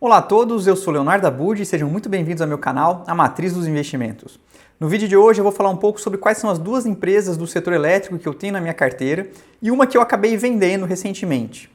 Olá a todos, eu sou Leonardo Abud e sejam muito bem-vindos ao meu canal, A Matriz dos Investimentos. No vídeo de hoje eu vou falar um pouco sobre quais são as duas empresas do setor elétrico que eu tenho na minha carteira e uma que eu acabei vendendo recentemente.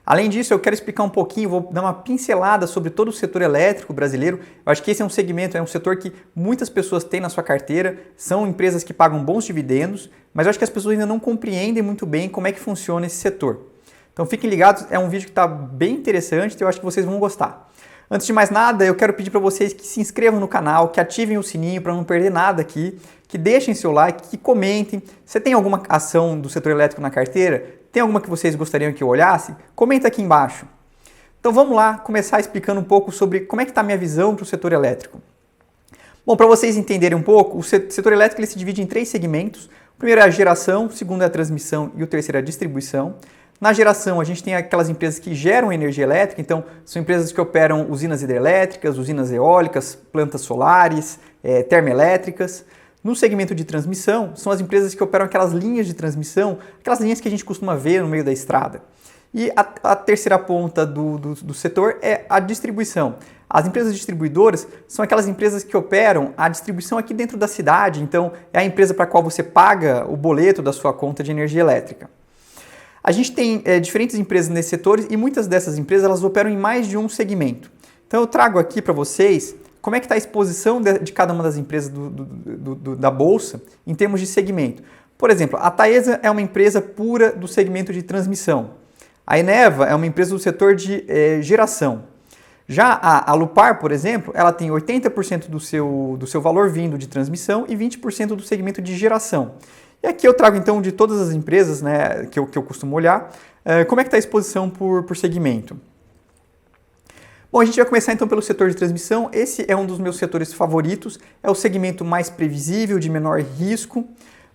Além disso, eu quero explicar um pouquinho, vou dar uma pincelada sobre todo o setor elétrico brasileiro. Eu acho que esse é um segmento, é um setor que muitas pessoas têm na sua carteira, são empresas que pagam bons dividendos, mas eu acho que as pessoas ainda não compreendem muito bem como é que funciona esse setor. Então fiquem ligados, é um vídeo que está bem interessante e eu acho que vocês vão gostar. Antes de mais nada, eu quero pedir para vocês que se inscrevam no canal, que ativem o sininho para não perder nada aqui, que deixem seu like, que comentem. Se tem alguma ação do setor elétrico na carteira, tem alguma que vocês gostariam que eu olhasse? Comenta aqui embaixo. Então vamos lá começar explicando um pouco sobre como é que está a minha visão para o setor elétrico. Bom, para vocês entenderem um pouco, o setor elétrico ele se divide em três segmentos. O primeiro é a geração, o segundo é a transmissão e o terceiro é a distribuição. Na geração, a gente tem aquelas empresas que geram energia elétrica, então são empresas que operam usinas hidrelétricas, usinas eólicas, plantas solares, termoelétricas. No segmento de transmissão, são as empresas que operam aquelas linhas de transmissão, aquelas linhas que a gente costuma ver no meio da estrada. E a terceira ponta do setor é a distribuição. As empresas distribuidoras são aquelas empresas que operam a distribuição aqui dentro da cidade, então é a empresa para a qual você paga o boleto da sua conta de energia elétrica. A gente tem diferentes empresas nesse setor e muitas dessas empresas elas operam em mais de um segmento. Então eu trago aqui para vocês como é que está a exposição de cada uma das empresas da Bolsa em termos de segmento. Por exemplo, a Taesa é uma empresa pura do segmento de transmissão. A Eneva é uma empresa do setor de geração. Já a Alupar, por exemplo, ela tem 80% do seu valor vindo de transmissão e 20% do segmento de geração. E aqui eu trago então de todas as empresas que eu costumo olhar, como é que está a exposição por segmento. Bom, a gente vai começar então pelo setor de transmissão. Esse é um dos meus setores favoritos, é o segmento mais previsível, de menor risco,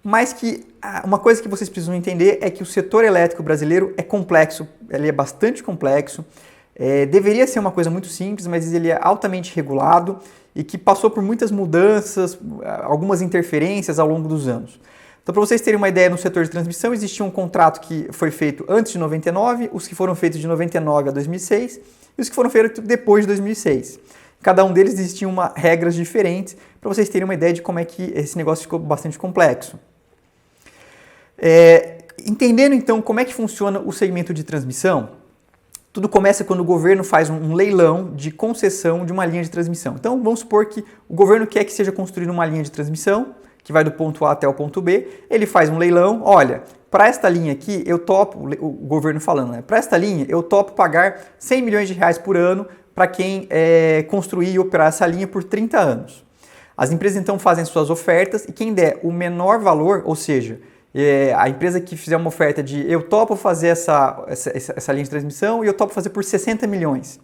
mas que uma coisa que vocês precisam entender é que o setor elétrico brasileiro é complexo, ele é bastante complexo, deveria ser uma coisa muito simples, mas ele é altamente regulado e que passou por muitas mudanças, algumas interferências ao longo dos anos. Então, para vocês terem uma ideia, no setor de transmissão existia um contrato que foi feito antes de 99, os que foram feitos de 99 a 2006 e os que foram feitos depois de 2006. Cada um deles existiam regras diferentes, para vocês terem uma ideia de como é que esse negócio ficou bastante complexo. Entendendo então como é que funciona o segmento de transmissão, tudo começa quando o governo faz um leilão de concessão de uma linha de transmissão. Então, vamos supor que o governo quer que seja construída uma linha de transmissão, que vai do ponto A até o ponto B, ele faz um leilão, olha, para esta linha aqui eu topo, o governo falando, né? Para esta linha eu topo pagar 100 milhões de reais por ano para quem construir e operar essa linha por 30 anos. As empresas então fazem suas ofertas e quem der o menor valor, ou seja, a empresa que fizer uma oferta de eu topo fazer essa linha de transmissão e eu topo fazer por 60 milhões.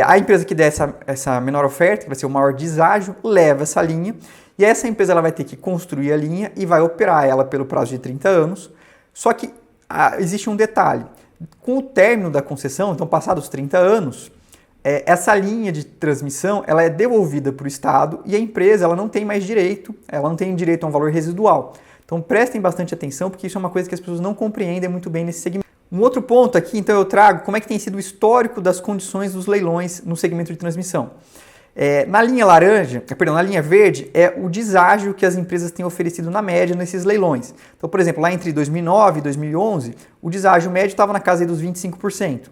A empresa que der essa menor oferta, que vai ser o maior deságio, leva essa linha e essa empresa ela vai ter que construir a linha e vai operar ela pelo prazo de 30 anos. Só que existe um detalhe. Com o término da concessão, então passados 30 anos, essa linha de transmissão ela é devolvida para o Estado e a empresa ela não tem mais direito, ela não tem direito a um valor residual. Então prestem bastante atenção porque isso é uma coisa que as pessoas não compreendem muito bem nesse segmento. Um outro ponto aqui, então eu trago como é que tem sido o histórico das condições dos leilões no segmento de transmissão. Na linha verde é o deságio que as empresas têm oferecido na média nesses leilões. Então, por exemplo, lá entre 2009 e 2011, o deságio médio estava na casa dos 25%.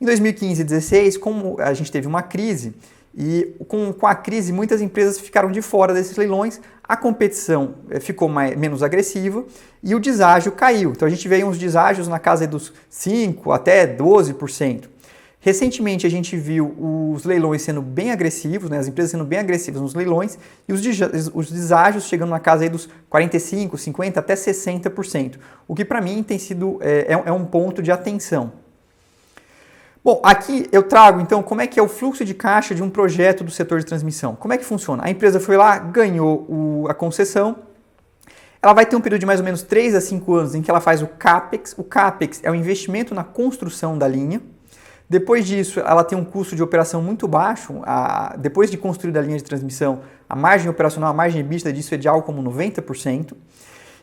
Em 2015 e 2016, como a gente teve uma crise, e com a crise muitas empresas ficaram de fora desses leilões, a competição ficou menos agressiva e o deságio caiu. Então a gente vê uns deságios na casa dos 5% até 12%. Recentemente a gente viu os leilões sendo bem agressivos, né? As empresas sendo bem agressivas nos leilões e os deságios chegando na casa aí dos 45%, 50% até 60%, o que para mim tem sido um ponto de atenção. Bom, aqui eu trago então como é que é o fluxo de caixa de um projeto do setor de transmissão. Como é que funciona? A empresa foi lá, ganhou a concessão, ela vai ter um período de mais ou menos 3 a 5 anos em que ela faz o CAPEX. O CAPEX é o investimento na construção da linha. Depois disso, ela tem um custo de operação muito baixo. Depois de construir a linha de transmissão, a margem operacional, a margem EBITDA disso é de algo como 90%.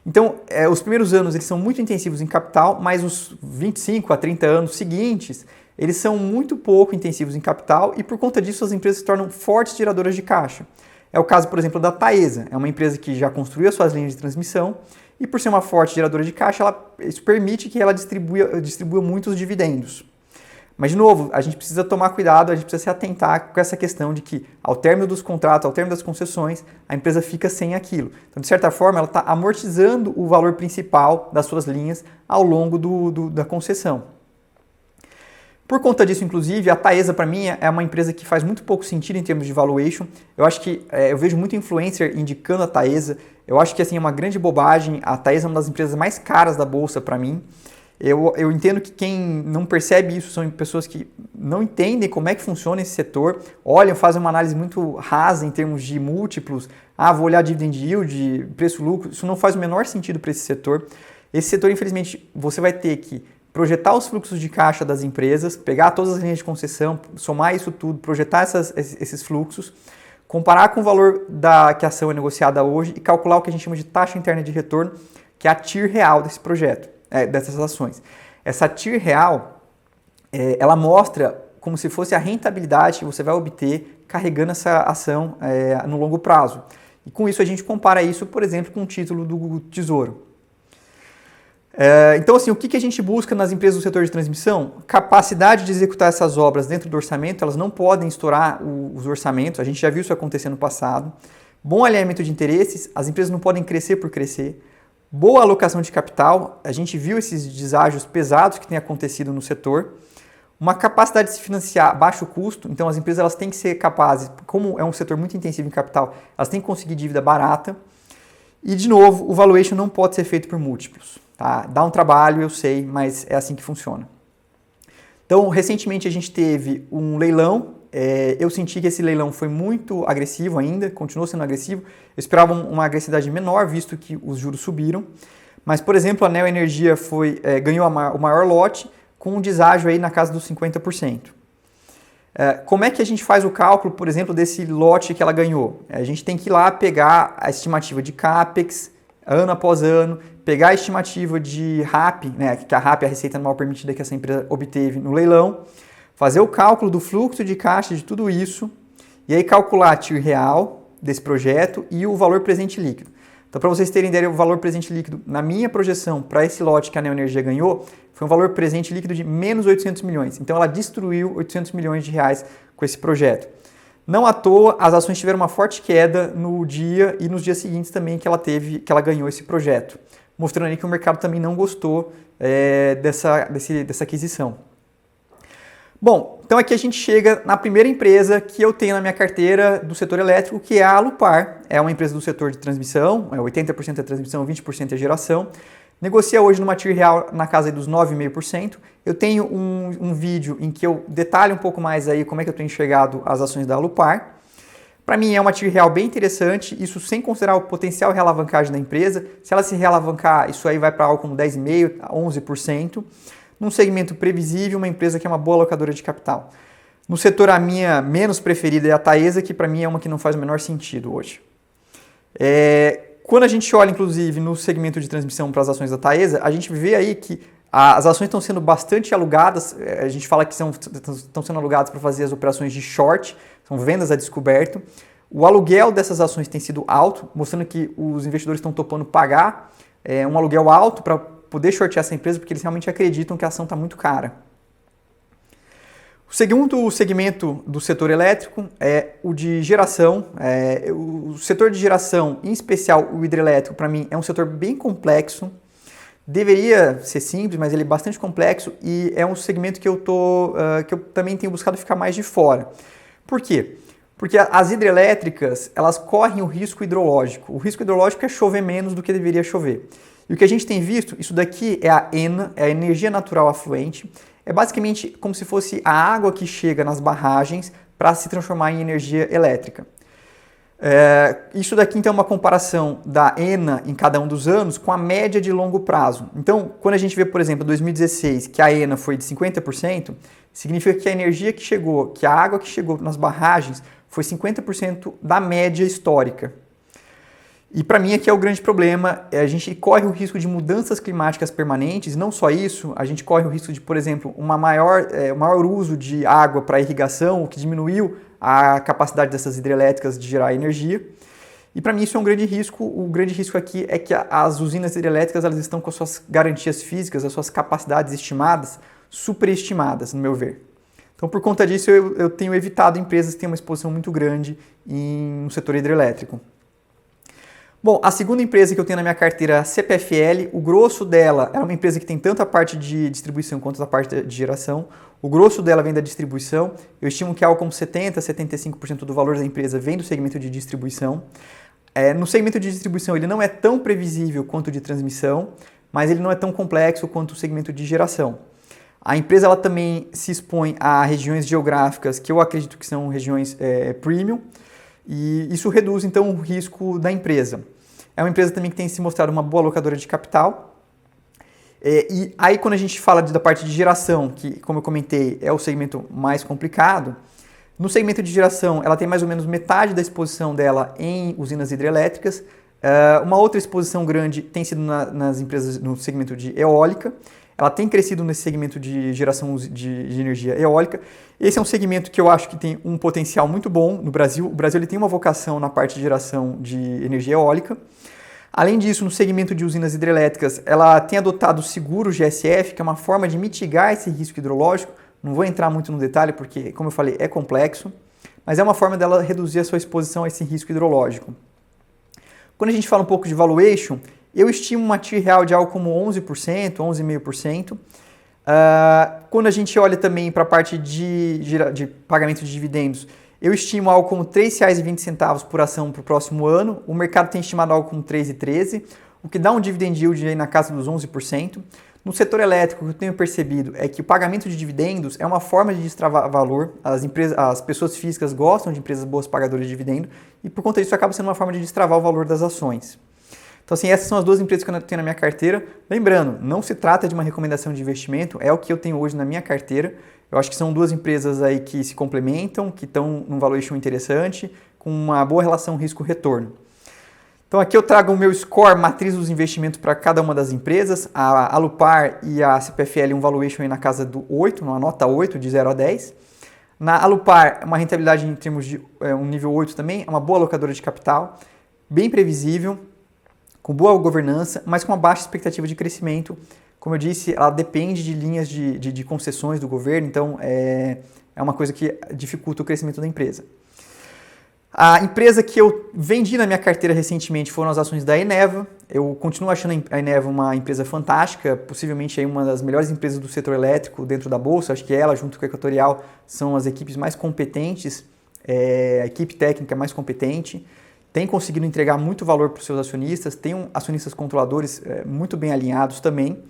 Então, os primeiros anos eles são muito intensivos em capital, mas os 25 a 30 anos seguintes, eles são muito pouco intensivos em capital e por conta disso as empresas se tornam fortes geradoras de caixa. É o caso, por exemplo, da Taesa, é uma empresa que já construiu as suas linhas de transmissão e por ser uma forte geradora de caixa, isso permite que ela distribua muitos dividendos. Mas, de novo, a gente precisa tomar cuidado, a gente precisa se atentar com essa questão de que, ao término dos contratos, ao término das concessões, a empresa fica sem aquilo. Então, de certa forma, ela está amortizando o valor principal das suas linhas ao longo da concessão. Por conta disso, inclusive, a Taesa, para mim, é uma empresa que faz muito pouco sentido em termos de valuation. Eu acho que eu vejo muito influencer indicando a Taesa. Eu acho que assim, é uma grande bobagem. A Taesa é uma das empresas mais caras da bolsa para mim. Eu entendo que quem não percebe isso são pessoas que não entendem como é que funciona esse setor, olham, fazem uma análise muito rasa em termos de múltiplos, vou olhar dividend yield, preço-lucro, isso não faz o menor sentido para esse setor. Esse setor, infelizmente, você vai ter que projetar os fluxos de caixa das empresas, pegar todas as linhas de concessão, somar isso tudo, projetar esses fluxos, comparar com o valor que a ação é negociada hoje e calcular o que a gente chama de taxa interna de retorno, que é a TIR real desse projeto. Dessas ações. Essa TIR real, ela mostra como se fosse a rentabilidade que você vai obter carregando essa ação no longo prazo. E com isso a gente compara isso, por exemplo, com o título do Tesouro. Então, assim, o que a gente busca nas empresas do setor de transmissão? Capacidade de executar essas obras dentro do orçamento, elas não podem estourar os orçamentos, a gente já viu isso acontecer no passado. Bom alinhamento de interesses, as empresas não podem crescer por crescer. Boa alocação de capital, a gente viu esses deságios pesados que têm acontecido no setor. Uma capacidade de se financiar a baixo custo, então as empresas elas têm que ser capazes, como é um setor muito intensivo em capital, elas têm que conseguir dívida barata. E, de novo, o valuation não pode ser feito por múltiplos. Tá? Dá um trabalho, eu sei, mas é assim que funciona. Então, recentemente a gente teve um leilão. Eu senti que esse leilão foi muito agressivo ainda, continuou sendo agressivo. Eu esperava uma agressividade menor, visto que os juros subiram. Mas, por exemplo, a Neo Energia ganhou o maior lote com um deságio aí na casa dos 50%. Como é que a gente faz o cálculo, por exemplo, desse lote que ela ganhou? A gente tem que ir lá pegar a estimativa de CAPEX, ano após ano, pegar a estimativa de RAP, né, que a RAP é a receita anual permitida que essa empresa obteve no leilão, fazer o cálculo do fluxo de caixa de tudo isso e aí calcular a TIR real desse projeto e o valor presente líquido. Então, para vocês terem ideia, o valor presente líquido na minha projeção para esse lote que a Neo Energia ganhou foi um valor presente líquido de menos 800 milhões. Então, ela destruiu 800 milhões de reais com esse projeto. Não à toa, as ações tiveram uma forte queda no dia e nos dias seguintes também que ela ganhou esse projeto, mostrando aí que o mercado também não gostou dessa aquisição. Bom, então aqui a gente chega na primeira empresa que eu tenho na minha carteira do setor elétrico, que é a Alupar. É uma empresa do setor de transmissão, 80% é transmissão, 20% é geração. Negocia hoje numa TIR real na casa dos 9,5%. Eu tenho um vídeo em que eu detalho um pouco mais aí como é que eu tenho enxergado as ações da Alupar. Para mim é uma TIR real bem interessante, isso sem considerar o potencial realavancagem da empresa. Se ela se realavancar, isso aí vai para algo como 10,5%, 11%. Num segmento previsível, uma empresa que é uma boa alocadora de capital. No setor, a minha menos preferida é a Taesa, que para mim é uma que não faz o menor sentido hoje. Quando a gente olha, inclusive, no segmento de transmissão para as ações da Taesa, a gente vê aí que as ações estão sendo bastante alugadas, a gente fala que estão sendo alugadas para fazer as operações de short, são vendas a descoberto. O aluguel dessas ações tem sido alto, mostrando que os investidores estão topando pagar um aluguel alto para poder shortear essa empresa, porque eles realmente acreditam que a ação está muito cara. O segundo segmento do setor elétrico é o de geração. O setor de geração, em especial o hidrelétrico, para mim é um setor bem complexo. Deveria ser simples, mas ele é bastante complexo e é um segmento que eu também tenho buscado ficar mais de fora. Por quê? Porque as hidrelétricas, elas correm o risco hidrológico. O risco hidrológico é chover menos do que deveria chover. E o que a gente tem visto, isso daqui é a ENA, é a energia natural afluente. É basicamente como se fosse a água que chega nas barragens para se transformar em energia elétrica. Isso daqui então é uma comparação da ENA em cada um dos anos com a média de longo prazo. Então, quando a gente vê, por exemplo, 2016, que a ENA foi de 50%, significa que a energia que chegou, que a água que chegou nas barragens foi 50% da média histórica. E para mim aqui é o grande problema, a gente corre o risco de mudanças climáticas permanentes, não só isso, a gente corre o risco de, por exemplo, um maior uso de água para irrigação, o que diminuiu a capacidade dessas hidrelétricas de gerar energia. E para mim isso é um grande risco. O grande risco aqui é que as usinas hidrelétricas elas estão com as suas garantias físicas, as suas capacidades estimadas, superestimadas, no meu ver. Então, por conta disso, eu tenho evitado empresas que têm uma exposição muito grande no setor hidrelétrico. Bom, a segunda empresa que eu tenho na minha carteira é a CPFL. O grosso dela é uma empresa que tem tanto a parte de distribuição quanto a parte de geração. O grosso dela vem da distribuição. Eu estimo que algo como 70% a 75% do valor da empresa vem do segmento de distribuição. No segmento de distribuição ele não é tão previsível quanto o de transmissão, mas ele não é tão complexo quanto o segmento de geração. A empresa ela também se expõe a regiões geográficas que eu acredito que são regiões premium, e isso reduz então o risco da empresa. É uma empresa também que tem se mostrado uma boa alocadora de capital. E aí quando a gente fala da parte de geração, que como eu comentei é o segmento mais complicado, no segmento de geração ela tem mais ou menos metade da exposição dela em usinas hidrelétricas. Uma outra exposição grande tem sido nas empresas no segmento de eólica. Ela tem crescido nesse segmento de geração de energia eólica. Esse é um segmento que eu acho que tem um potencial muito bom no Brasil. O Brasil ele tem uma vocação na parte de geração de energia eólica. Além disso, no segmento de usinas hidrelétricas, ela tem adotado o seguro GSF, que é uma forma de mitigar esse risco hidrológico. Não vou entrar muito no detalhe porque, como eu falei, é complexo, mas é uma forma dela reduzir a sua exposição a esse risco hidrológico. Quando a gente fala um pouco de valuation, eu estimo uma TIR real de algo como 11%, 11,5%. Quando a gente olha também para a parte de pagamento de dividendos, eu estimo algo como R$ 3,20 por ação para o próximo ano. O mercado tem estimado algo como 3,13, o que dá um dividend yield aí na casa dos 11%. No setor elétrico, o que eu tenho percebido é que o pagamento de dividendos é uma forma de destravar valor. As pessoas físicas gostam de empresas boas pagadoras de dividendo e por conta disso acaba sendo uma forma de destravar o valor das ações. Então, assim, essas são as duas empresas que eu tenho na minha carteira. Lembrando, não se trata de uma recomendação de investimento, é o que eu tenho hoje na minha carteira. Eu acho que são duas empresas aí que se complementam, que estão num valuation interessante, com uma boa relação risco-retorno. Então, aqui eu trago o meu score matriz dos investimentos para cada uma das empresas. A Alupar e a CPFL, um valuation aí na casa do 8, uma nota 8, de 0 a 10. Na Alupar, uma rentabilidade em termos de um nível 8 também, é uma boa alocadora de capital, bem previsível, com boa governança, mas com uma baixa expectativa de crescimento. Como eu disse, ela depende de linhas de concessões do governo, então é uma coisa que dificulta o crescimento da empresa. A empresa que eu vendi na minha carteira recentemente foram as ações da Eneva. Eu continuo achando a Eneva uma empresa fantástica, possivelmente aí uma das melhores empresas do setor elétrico dentro da Bolsa. Acho que ela, junto com a Equatorial, são as equipes mais competentes, a equipe técnica mais competente. Tem conseguido entregar muito valor para os seus acionistas, tem acionistas controladores muito bem alinhados também.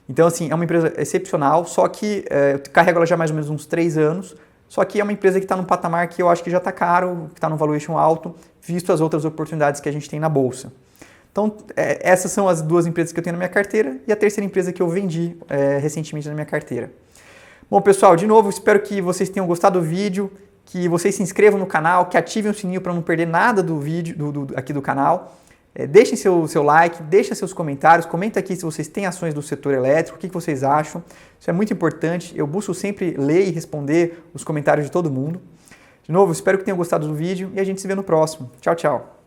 Então, assim, é uma empresa excepcional, só que eu carrego ela já há mais ou menos uns 3 anos, só que é uma empresa que está num patamar que eu acho que já está caro, que está num valuation alto, visto as outras oportunidades que a gente tem na Bolsa. Então, essas são as duas empresas que eu tenho na minha carteira e a terceira empresa que eu vendi recentemente na minha carteira. Bom, pessoal, de novo, espero que vocês tenham gostado do vídeo, que vocês se inscrevam no canal, que ativem o sininho para não perder nada do vídeo aqui do canal. Deixem seu like, deixem seus comentários, comenta aqui se vocês têm ações do setor elétrico, o que vocês acham. Isso é muito importante, eu busco sempre ler e responder os comentários de todo mundo. De novo, espero que tenham gostado do vídeo e a gente se vê no próximo. Tchau, tchau!